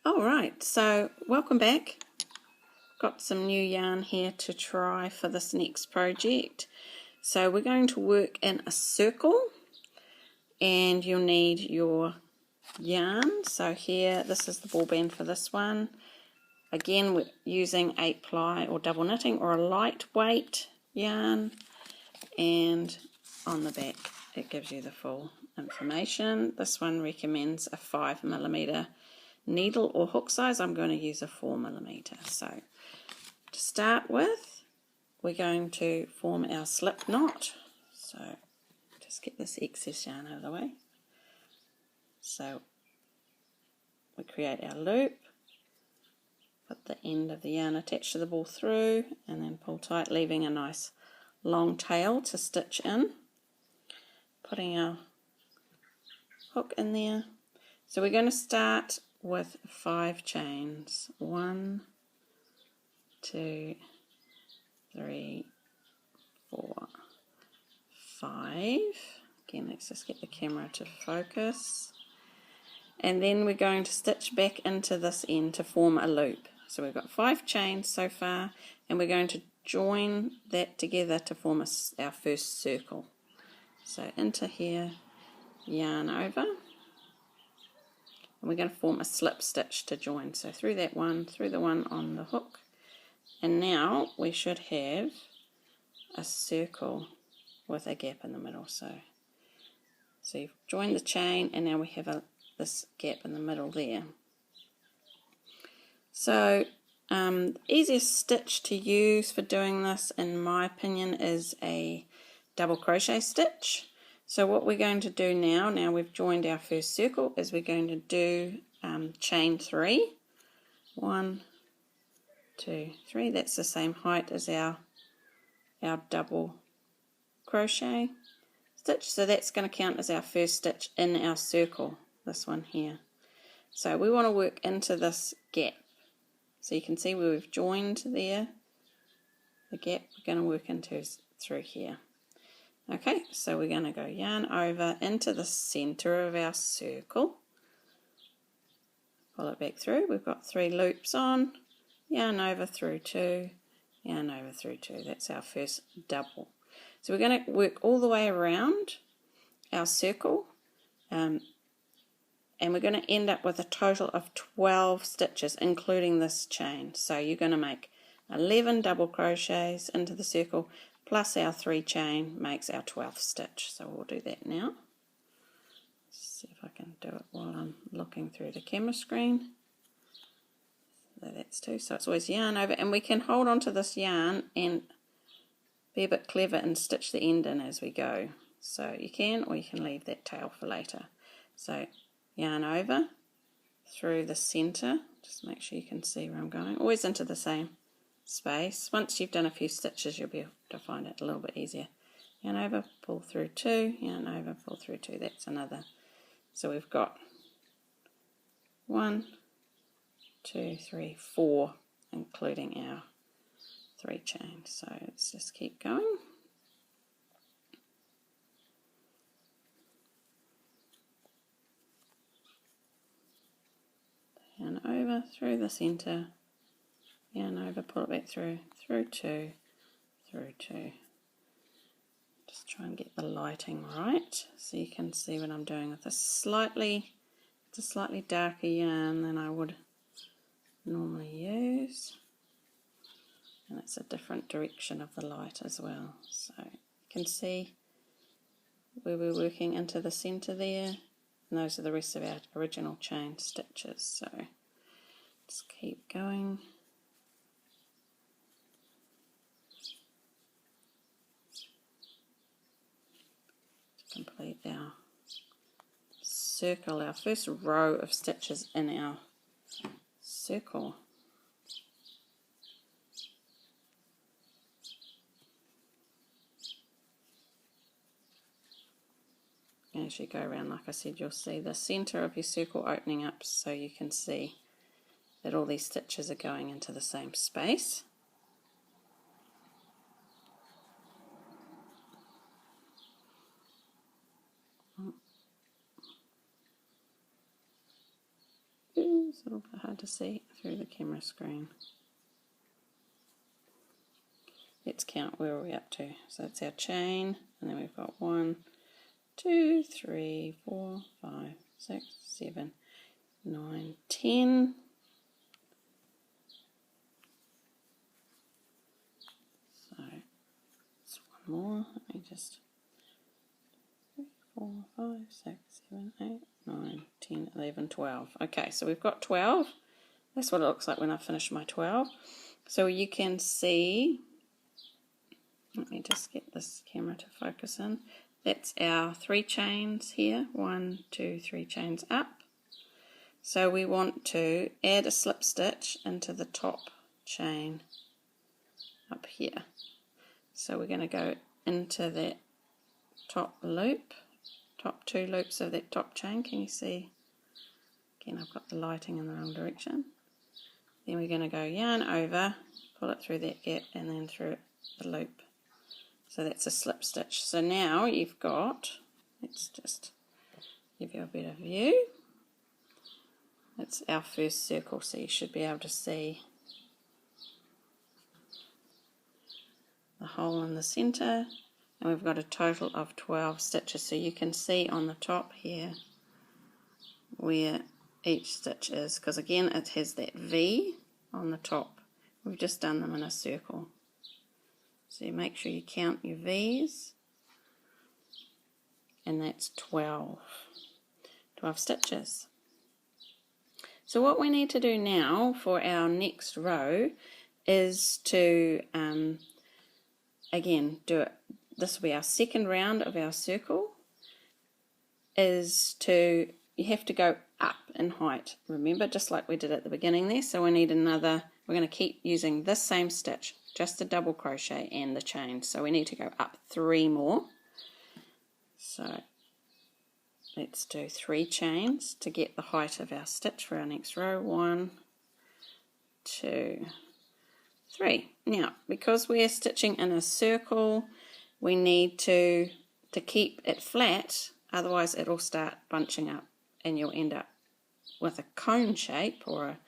Alright, so welcome back. Got some new yarn here to try for this next project. So we're going to work in a circle and you'll need your yarn. So here, this is the ball band for this one. Again, we're using 8-ply or double knitting or a lightweight yarn, and on the back it gives you the full information. This one recommends a 5mm needle or hook size. I'm going to use a 4mm. So to start with, we're going to form our slip knot. So just get this excess yarn out of the way. So we create our loop, put the end of the yarn attached to the ball through, and then pull tight, leaving a nice long tail to stitch in. Putting our hook in there. So we're going to start with 5 chains. 1, 2, 3, 4, 5. Again, let's just get the camera to focus. And then we're going to stitch back into this end to form a loop. So we've got 5 chains so far, and we're going to join that together to form our first circle. So into here, yarn over. And we're going to form a slip stitch to join. So through that one, through the one on the hook. And now we should have a circle with a gap in the middle. So you've joined the chain, and now we have this gap in the middle there. So the easiest stitch to use for doing this, in my opinion, is a double crochet stitch. So what we're going to do now we've joined our first circle, is we're going to do chain 3. 1, 2, 3. That's the same height as our double crochet stitch. So that's going to count as our first stitch in our circle, this one here. So we want to work into this gap. So you can see where we've joined there. The gap we're going to work into is through here. Okay, so we're going to go yarn over into the center of our circle. Pull it back through. We've got 3 loops on. Yarn over through 2. Yarn over through 2. That's our first double. So we're going to work all the way around our circle. And we're going to end up with a total of 12 stitches, including this chain. So you're going to make 11 double crochets into the circle, plus our 3 chain makes our 12th stitch. So we'll do that now. Let's see if I can do it while I'm looking through the camera screen. So that's 2. So it's always yarn over, and we can hold on to this yarn and be a bit clever and stitch the end in as we go. So you can, or you can leave that tail for later. So yarn over through the center. Just make sure you can see where I'm going. Always into the same space. Once you've done a few stitches, you'll be able to find it a little bit easier. Yarn over, pull through 2, yarn over, pull through 2. That's another. So we've got 1, 2, 3, 4, including our 3 chains. So let's just keep going. Yarn over through the center, yarn over, pull it back through 2, through 2. Just try and get the lighting right so you can see what I'm doing with a slightly darker yarn than I would normally use. And it's a different direction of the light as well. So you can see where we're working into the center there. And those are the rest of our original chain stitches. So just keep going. To complete our circle, our first row of stitches in our circle. As you go around, like I said, you'll see the center of your circle opening up, so you can see that all these stitches are going into the same space. It's a little bit hard to see through the camera screen. Let's count where are we up to. So that's our chain, and then we've got 1, 2, 3, 4, 5, 6, 7, 9, 10. So it's one more. Let me just 3, 4, 5, 6, 7, 8, 9, 10, 11, 12. Okay, so we've got 12. That's what it looks like when I finish my 12. So you can see, let me just get this camera to focus in. That's our 3 chains here. 1, 2, 3 chains up. So we want to add a slip stitch into the top chain up here. So we're going to go into that top loop, top 2 loops of that top chain. Can you see? Again, I've got the lighting in the wrong direction. Then we're going to go yarn over, pull it through that gap, and then through the loop. So that's a slip stitch. So now you've got, let's just give you a better view. It's our first circle, so you should be able to see the hole in the centre. And we've got a total of 12 stitches. So you can see on the top here where each stitch is, because again it has that V on the top. We've just done them in a circle. So you make sure you count your V's, and that's 12 stitches. So what we need to do now for our next row is to, again, do it. This will be our second round of our circle, is to, you have to go up in height, remember, just like we did at the beginning there. So we need another, we're going to keep using this same stitch, just a double crochet and the chain. So we need to go up 3 more. So let's do 3 chains to get the height of our stitch for our next row. 1, 2, 3. Now, because we're stitching in a circle, we need to keep it flat, otherwise it'll start bunching up and you'll end up with a cone shape or a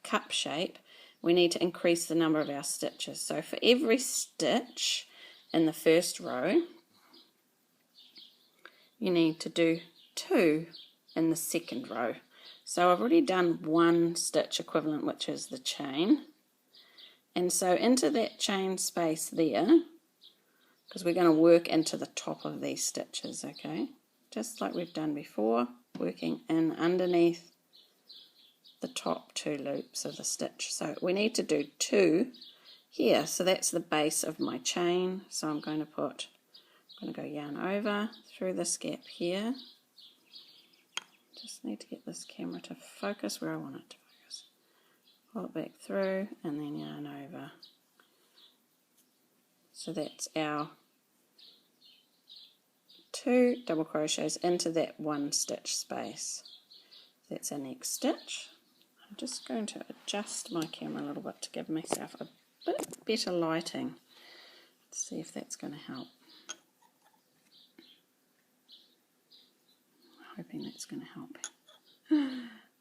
cup shape. We need to increase the number of our stitches. So for every stitch in the first row, you need to do 2 in the second row. So I've already done 1 stitch equivalent, which is the chain. And so into that chain space there, because we're going to work into the top of these stitches, okay? Just like we've done before, working in underneath the top 2 loops of the stitch. So we need to do 2 here. So that's the base of my chain. So I'm going to go yarn over through this gap here. Just need to get this camera to focus where I want it to focus. Pull it back through and then yarn over. So that's our 2 double crochets into that 1 stitch space. That's our next stitch. I'm just going to adjust my camera a little bit to give myself a bit better lighting. Let's see if that's going to help. Hoping that's going to help.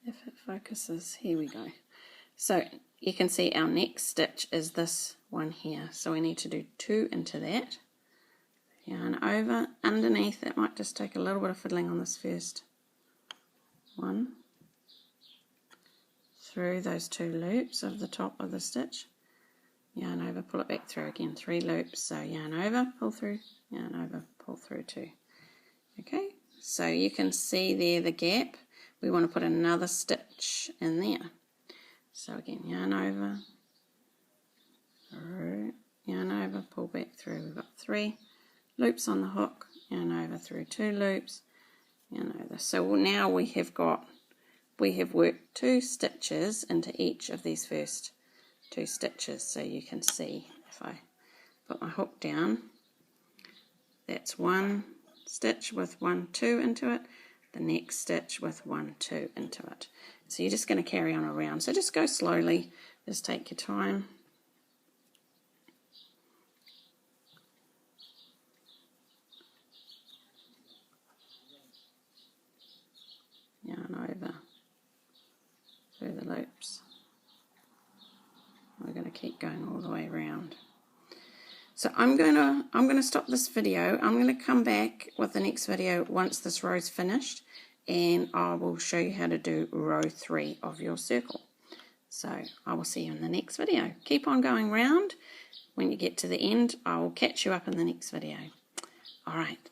If it focuses, here we go. So you can see our next stitch is this one here. So we need to do 2 into that. Yarn over, underneath, that might just take a little bit of fiddling on this first one. Through those 2 loops of the top of the stitch. Yarn over, pull it back through again. 3 loops, so yarn over, pull through, yarn over, pull through 2. Okay, so you can see there the gap. We want to put another stitch in there. So again, yarn over, through, yarn over, pull back through. We've got 3 loops on the hook, yarn over through 2 loops, yarn over. So now we have worked 2 stitches into each of these first 2 stitches. So you can see if I put my hook down, that's 1 stitch with 1, 2 into it, the next stitch with 1, 2 into it. So you're just going to carry on around. So just go slowly, just take your time. Yarn over do the loops. We're going to keep going all the way around. So I'm going to stop this video. I'm going to come back with the next video once this row's finished, and I will show you how to do row 3 of your circle. So I will see you in the next video. Keep on going round. When you get to the end, I will catch you up in the next video. All right.